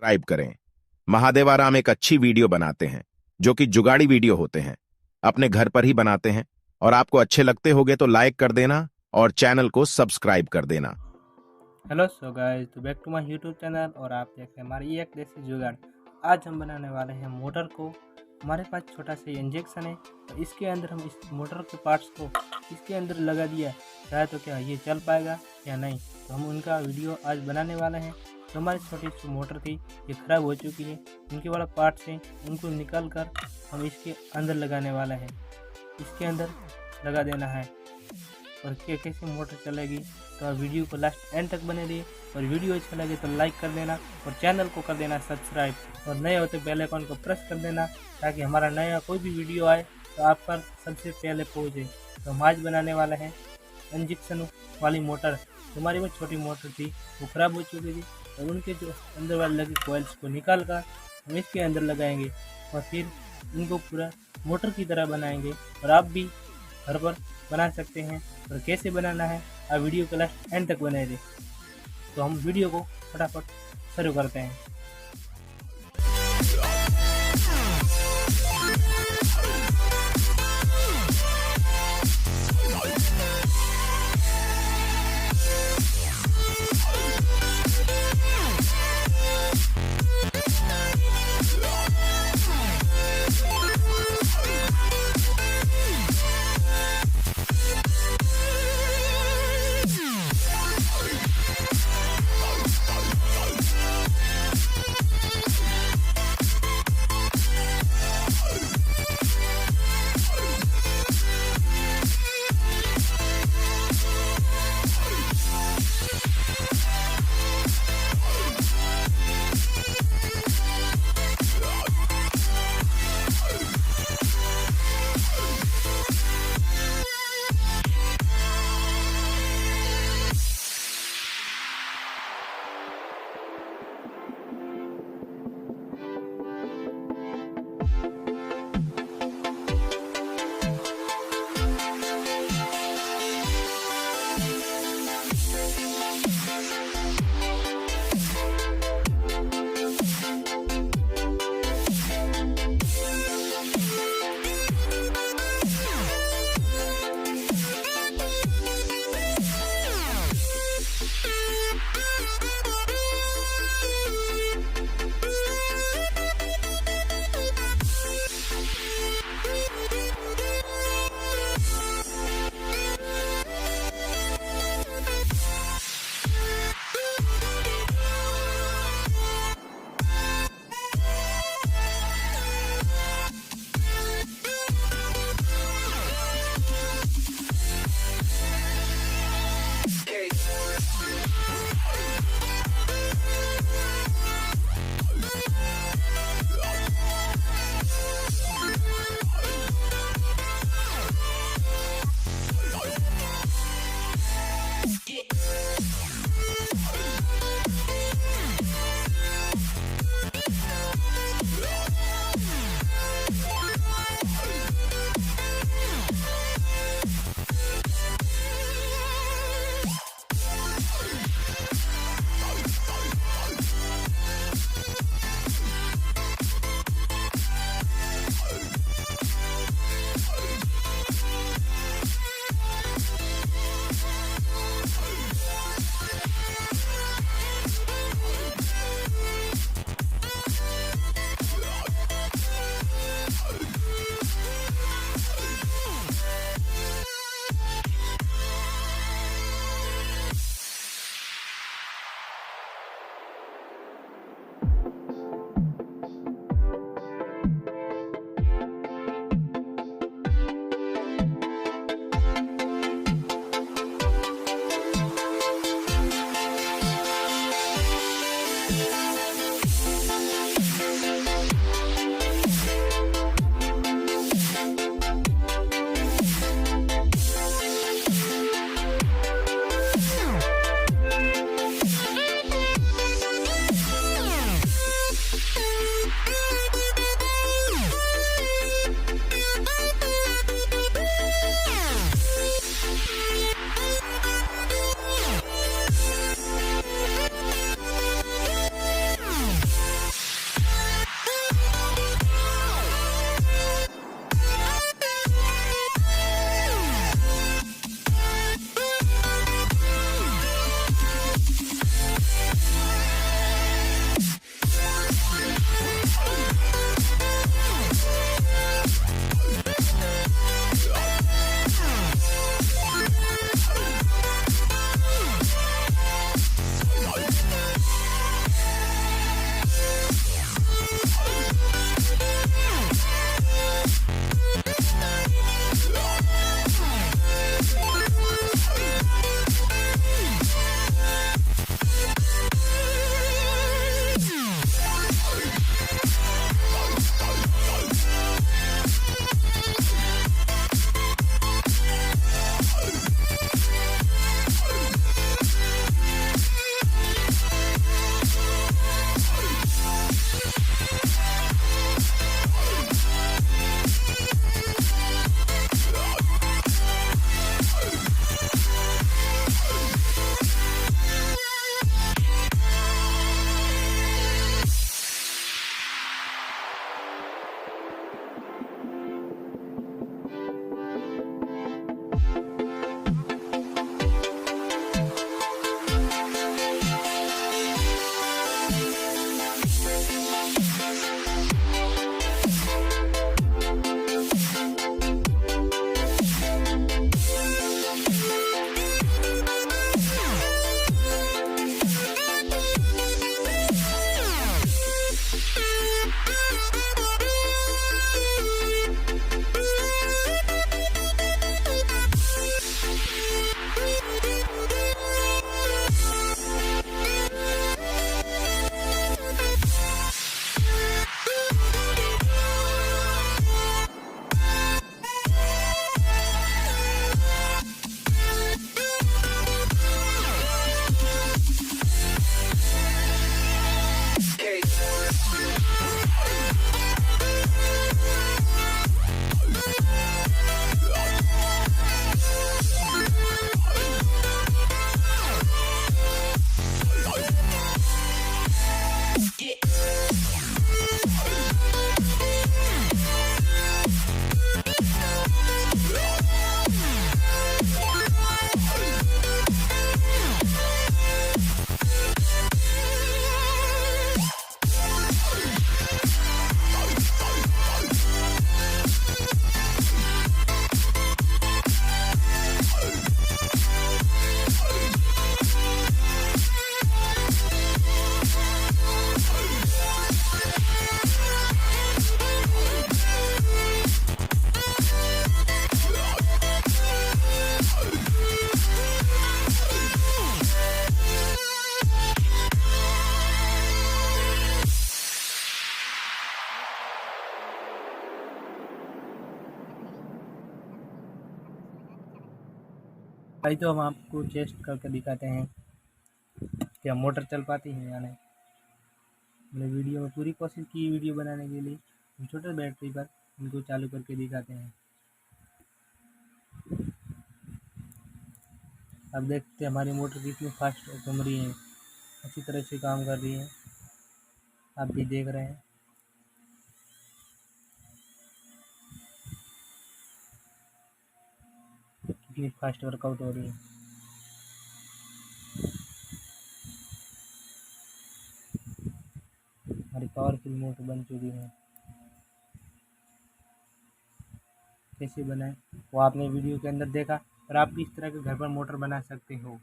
Subscribe करें। महादेवाराम एक अच्छी वीडियो बनाते हैं जो कि जुगाड़ी वीडियो होते हैं, अपने घर पर ही बनाते हैं और आपको अच्छे लगते होंगे तो लाइक कर देना और चैनल को सब्सक्राइब कर देना। हेलो सो गाइस, तो back to my YouTube channel और आप देख रहे हैं हमारी एक देसी जुगाड़। आज हम बनाने वाले हैं मोटर को। हमारे पास छोटा सा इंजेक्शन है, तो इसके अंदर हम इस मोटर के पार्ट्स को इसके अंदर लगा दिया चाहे तो क्या ये चल पाएगा या नहीं, तो हम उनका वीडियो आज बनाने वाले हैं। तो हमारी छोटी सी मोटर थी, ये ख़राब हो चुकी है, इनके वाला पार्ट्स हैं उनको निकाल कर हम इसके अंदर लगाने वाले हैं। इसके अंदर लगा देना है और कैसे मोटर चलेगी, तो आप वीडियो को लास्ट एंड तक बने रहिए। और वीडियो अच्छा लगे तो लाइक कर देना और चैनल को कर देना सब्सक्राइब, और नए होते बेल आइकन को प्रेस कर देना ताकि हमारा नया कोई भी वीडियो आए तो आप पर सबसे पहले पहुँचे। तो हम आज बनाने वाले हैं इंजेक्शन वाली मोटर। हमारी वो छोटी मोटर थी वो ख़राब हो चुकी थी, और उनके जो अंदर वाले लगे कोयल्स को निकाल कर हम इसके अंदर लगाएंगे और फिर इनको पूरा मोटर की तरह बनाएंगे। और आप भी घर पर बना सकते हैं। और कैसे बनाना है आप वीडियो को लास्ट एंड तक बनाए रहे। तो हम वीडियो को फटाफट शुरू करते हैं। भाई तो हम आपको टेस्ट करके दिखाते हैं कि हम मोटर चल पाती है या नहीं। हमने वीडियो में पूरी कोशिश की वीडियो बनाने के लिए, हम छोटे बैटरी पर इनको चालू करके दिखाते हैं। अब देखते हैं हमारी मोटर कितनी फास्ट घूम रही है, अच्छी तरह से काम कर रही है। आप भी देख रहे हैं कितनी फास्ट वर्कआउट हो रही है। हमारी पावरफुल मोटर बन चुकी है। कैसे बनाए वो आपने वीडियो के अंदर देखा, और आप भी इस तरह के घर पर मोटर बना सकते हो।